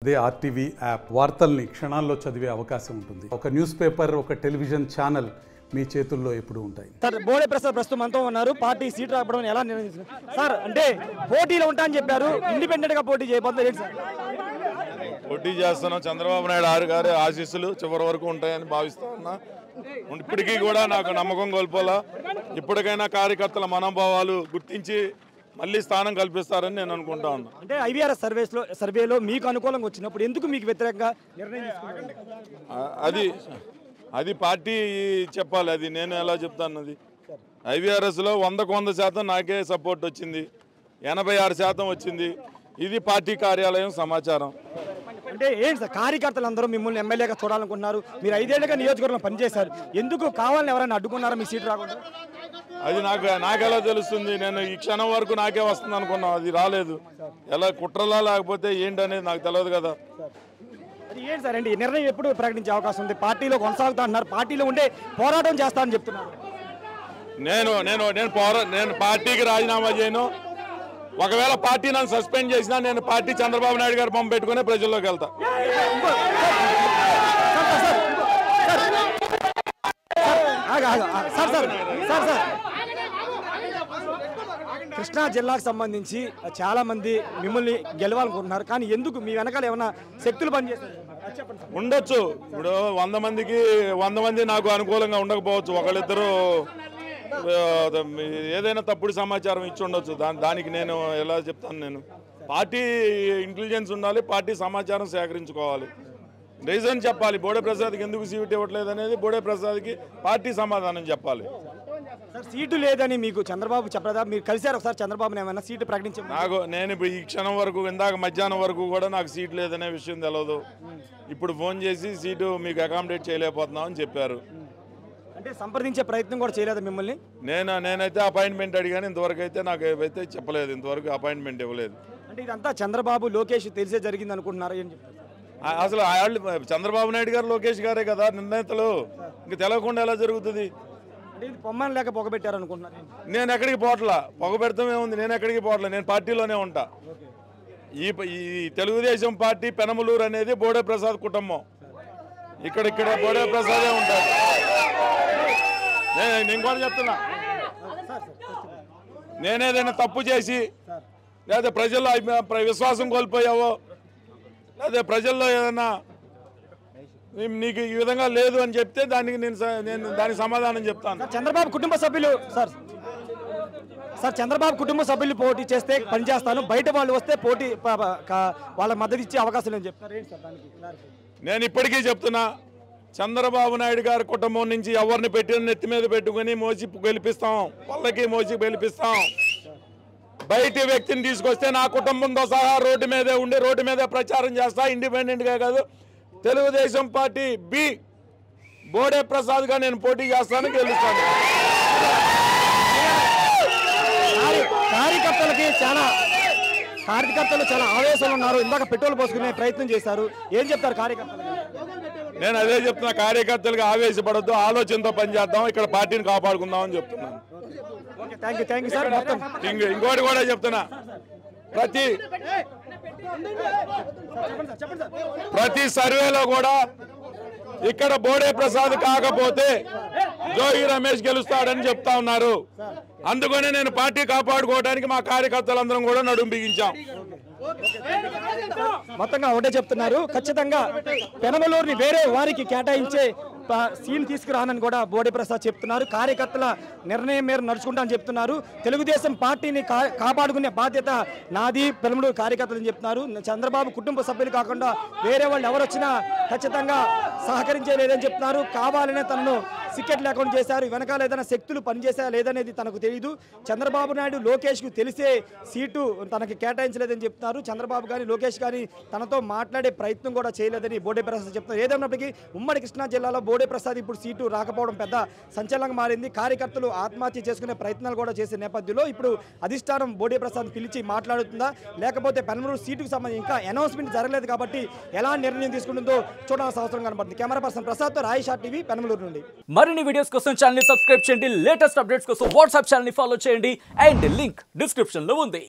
అదే RTV app వార్తల్ని క్షణాల్లో చదివే అవకాశం ఉంటుంది. ఒక న్యూస్ పేపర్, ఒక టెలివిజన్ ఛానల్ మీ చేతుల్లో ఎప్పుడు ఉంటాయి. సార్ బోడే ప్రసాద్ ప్రస్తుతం మనతో ఉన్నారు. పార్టీ సీట్ రాకపోవడం ఎలా నిర్ణయించారు సార్? అంటే పోటీలో ఉంటా అని చెప్పారు, ఇండిపెండెంట్ గా పోటీ చేయబోతున్నారు ఏంటి సార్? పోటీ చేస్తున్నాం. చంద్రబాబు నాయుడు గారి ఆశీస్సులు చివరి వరకు ఉంటాయని భావిస్తా ఉన్నా. ఇప్పటికీ కూడా నాకు నమ్మకం కోల్పోలా. ఇప్పటికైనా కార్యకర్తల మనోభావాలు గుర్తించి మళ్ళీ స్థానం కల్పిస్తారని నేను అనుకుంటా ఉన్నా. అంటే ఐవీఆర్ఎస్ సర్వేలో మీకు అనుకూలంగా వచ్చినప్పుడు ఎందుకు మీకు వ్యతిరేకంగా నిర్ణయం తీసుకున్నారు? అది పార్టీ చెప్పాలి. అది నేను ఎలా చెప్తాను? అది ఐవీఆర్ఎస్లో 100కు 100% నాకే సపోర్ట్ వచ్చింది, 86% వచ్చింది. ఇది పార్టీ కార్యాలయం సమాచారం. అంటే ఏంటి సార్, కార్యకర్తలందరూ మిమ్మల్ని ఎమ్మెల్యేగా చూడాలనుకుంటున్నారు. మీరు 5 ఏళ్లుగా నియోజకవర్గంలో పనిచేశారు, ఎందుకు కావాలని ఎవరైనా అడ్డుకున్నారా మీ సీటు రాకుండా? అది నాకెలా తెలుస్తుంది? నేను ఈ క్షణం వరకు నాకే వస్తుంది అనుకున్నాను, అది రాలేదు. ఎలా కుట్రలా లేకపోతే ఏంటి అనేది నాకు తెలియదు కదా. అది ఏంటి సార్ అండి, ఈ నిర్ణయం ఎప్పుడు ప్రకటించే అవకాశం ఉంది? పార్టీలో కొనసాగుతా అంటున్నారు, పార్టీలో ఉండే పోరాటం చేస్తానని చెప్తున్నారు. నేను పార్టీకి రాజీనామా చేయను. ఒకవేళ పార్టీ నన్ను సస్పెండ్ చేసినా నేను పార్టీ చంద్రబాబు నాయుడు గారు బొమ్మ పెట్టుకుని ప్రజల్లోకి వెళ్తా. కృష్ణా జిల్లాకు సంబంధించి చాలా మంది మిమ్మల్ని గెలవాలనుకుంటున్నారు, కానీ ఎందుకు మీ వెనకాల ఏమైనా శక్తులు పనిచేస్తారు? ఉండొచ్చు. ఇప్పుడు 100 మంది నాకు అనుకూలంగా ఉండకపోవచ్చు. ఒకళ్ళిద్దరూ ఏదైనా తప్పుడు సమాచారం ఇచ్చి ఉండొచ్చు. దానికి నేను ఎలా చెప్తాను? నేను పార్టీ ఇంటెలిజెన్స్ ఉండాలి, పార్టీ సమాచారం సేకరించుకోవాలి, రీజన్ చెప్పాలి. బోడే ప్రసాద్కి ఎందుకు సీటు ఇవ్వట్లేదు అనేది బోడే ప్రసాద్కి పార్టీ సమాధానం చెప్పాలి. సార్ సీటు లేదని మీకు చంద్రబాబు చెప్పదా? మీరు కలిసారు ఒకసారి చంద్రబాబుని, ఏమైనా సీటు ప్రకటించారు? నేను ఈ క్షణం వరకు, ఇందాక మధ్యాహ్నం వరకు కూడా నాకు సీటు లేదనే విషయం తెలియదు. ఇప్పుడు ఫోన్ చేసి సీటు మీకు అకామిడేట్ చేయలేకపోతున్నాం అని చెప్పారు. అంటే సంప్రదించే ప్రయత్నం కూడా చేయలేదు మిమ్మల్ని? నేనైతే అపాయింట్మెంట్ అడిగాను, ఇంతవరకు అయితే నాకు ఏవైతే చెప్పలేదు, ఇంతవరకు అపాయింట్మెంట్ ఇవ్వలేదు. అంటే ఇదంతా చంద్రబాబు లోకేష్ తెలిసే జరిగింది అనుకుంటున్నారు? ఏం చెప్తారు? అసలు చంద్రబాబు నాయుడు గారు, లోకేష్ గారే కదా నిర్ణేతలు. ఇంక తెలియకుండా ఎలా జరుగుతుంది? అంటే ఇది పొమ్మని లేక పొగబెట్టారు అనుకుంటున్నారు? నేను ఎక్కడికి పోవట్లా. పొగబెడతాం ఏముంది? నేను ఎక్కడికి పోవట్లా, నేను పార్టీలోనే ఉంటా. ఈ తెలుగుదేశం పార్టీ పెనమలూరు అనేది బోడే ప్రసాద్ కుటుంబం. ఇక్కడ బోడే ప్రసాదే ఉంటాడు. నేను కూడా చెప్తున్నా, నేనేదైనా తప్పు చేసి లేదా ప్రజల్లో విశ్వాసం కోల్పోయావో, లేదా ప్రజల్లో ఏదైనా నీకు ఈ విధంగా లేదు అని చెప్తే దానికి నేను దానికి సమాధానం చెప్తాను. చంద్రబాబు కుటుంబ సభ్యులు సార్ చంద్రబాబు కుటుంబ సభ్యులు పోటీ చేస్తే పనిచేస్తాను, బయట వాళ్ళు వస్తే పోటీ వాళ్ళ మద్దతు ఇచ్చే అవకాశం లేని చెప్తారు. నేను ఇప్పటికీ చెప్తున్నా, చంద్రబాబు నాయుడు గారి కుటుంబం నుంచి ఎవరిని పెట్టిన నెత్తి మీద పెట్టుకుని మోసి గెలిపిస్తాం, వాళ్ళకి మోసి గెలిపిస్తాం. బయటి వ్యక్తిని తీసుకొస్తే నా కుటుంబంతో సహా రోడ్డు మీదే ఉండి రోడ్డు మీదే ప్రచారం చేస్తా. ఇండిపెండెంట్గా కాదు, తెలుగుదేశం పార్టీ బి బోడే ప్రసాద్గా నేను పోటీ చేస్తాను, గెలుస్తాను. కార్యకర్తలు చాలా ఆవేశంలో ఉన్నారు. ఇందాక పెట్రోల్ పోసుకునే ప్రయత్నం చేశారు, ఏం చెప్తారు కార్యకర్తలు? నేను అదే చెప్తున్నా, కార్యకర్తలకు ఆవేశపడద్దు, ఆలోచనతో పనిచేద్దాం, ఇక్కడ పార్టీని కాపాడుకుందాం అని చెప్తున్నాను. ఇంకోటి కూడా చెప్తున్నా, ప్రతి సర్వేలో కూడా ఇక్కడ బోడే ప్రసాద్ కాకపోతే జోగి రమేష్ గెలుస్తాడని చెప్తా ఉన్నారు. అందుకనే నేను పార్టీ కాపాడుకోవడానికి మా కార్యకర్తలందరం కూడా నడుం బిగించాం. మొత్తంగా ఒకటే చెప్తున్నారు, ఖచ్చితంగా పెనమలూరుని వేరే వారికి కేటాయించే సీన్ తీసుకురానని కూడా బోడే ప్రసాద్ చెప్తున్నారు. కార్యకర్తల నిర్ణయం మేర నడుచుకుంటామని చెప్తున్నారు. తెలుగుదేశం పార్టీని కాపాడుకునే బాధ్యత నాది, పెనమలూరు కార్యకర్తలని చెప్తున్నారు. చంద్రబాబు కుటుంబ సభ్యులు కాకుండా వేరే వాళ్ళు ఎవరు వచ్చినా ఖచ్చితంగా సహకరించలేదని చెప్తున్నారు. కావాలనే తనను టికెట్ లేకుండా చేశారు, వెనకాల ఏదైనా శక్తులు పనిచేసాయా లేదనేది తనకు తెలియదు. చంద్రబాబు నాయుడు లోకేష్కు తెలిసే సీటు తనకి కేటాయించలేదని చెప్తున్నారు. చంద్రబాబు కానీ లోకేష్ కానీ తనతో మాట్లాడే ప్రయత్నం కూడా చేయలేదని బోడే ప్రసాద్ చెప్తున్నారు. ఏదైనప్పటికీ ఉమ్మడి కృష్ణా జిల్లాలో బోడే ప్రసాద్ ఇప్పుడు సీటు రాకపోవడం పెద్ద సంచలనంగా మారింది. కార్యకర్తలు ఆత్మహత్య చేసుకునే ప్రయత్నాలు కూడా చేసే నేపథ్యంలో ఇప్పుడు అధిష్టానం బోడే ప్రసాద్ పిలిచి మాట్లాడుతుందా, లేకపోతే పెనమలూరు సీటుకు సంబంధించి ఇంకా అనౌన్స్మెంట్ జరగలేదు కాబట్టి ఎలా నిర్ణయం తీసుకుంటుందో చూడాల్సిన అవసరం కనబడుతుంది. Camera person ప్రసాద్తో Rayesh TV Penamaluru నుండి. మరిన్ని వీడియోస్ కోసం ఛానల్ ని సబ్స్క్రైబ్ చేయండి, లేటెస్ట్ అప్డేట్స్ కోసం వాట్సాప్ ఛానల్ ని ఫాలో చేయండి అండ్ లింక్ డిస్క్రిప్షన్ లో ఉంది.